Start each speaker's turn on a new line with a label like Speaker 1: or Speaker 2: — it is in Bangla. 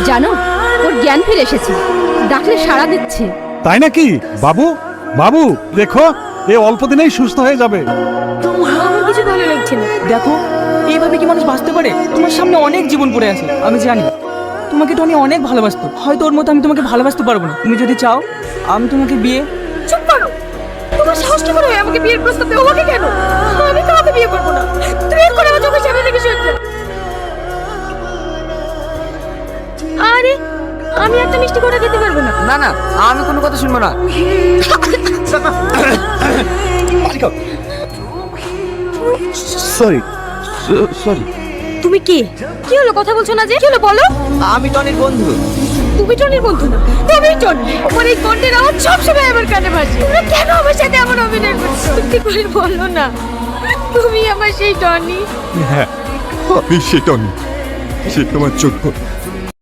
Speaker 1: জানো, ওর জ্ঞান ফিরে এসেছে, ডাকলে সাড়া দিচ্ছে।
Speaker 2: তাই নাকি? বাবু, বাবু দেখো, এ অল্প দিনেই সুস্থ হয়ে যাবে।
Speaker 1: আমার কিছু ভালো লাগছে না।
Speaker 3: দেখো, এইভাবে কি মানুষ বাঁচতে পারে? তোমার সামনে অনেক জীবন পড়ে আছে। আমি জানি তোমাকে টনি অনেক ভালোবাসতো, হয়তো ওর মতো আমি তোমাকে ভালোবাসতে পারবো না। তুমি যদি চাও আমি তোমাকে বিয়ে।
Speaker 1: চুপ করো, তোমার সাহস কি করে হয় আমাকে বিয়ের প্রস্তাব দেও? আমাকে কেন? আমি তোমাকে বিয়ে করবো না। তুমি এর করে আমার চোখের সামনে থেকে সরে যাও। আরে, আমি একটা মিষ্টি করে খেতে পারবো না।
Speaker 3: না না, আমি কোনো কথা শুনবো না।
Speaker 2: Sorry, sorry.
Speaker 1: তুমি কে? কি হলো, কথা বলছো না যে? কি হলো বলো?
Speaker 3: আমি টনির বন্ধু।
Speaker 1: তুমি টনির বন্ধু না? তুমি টনি। আমার এই কণ্ঠের আওয়াজ সবসময় আমার কানে ভাসে। তোমরা কেন আমার সাথে এমন অভিনয় করছো? সত্যি করে বলো না, তুমি আমার সেই টনি?
Speaker 4: হ্যাঁ, আমি সে টনি, সে তোমার জন্য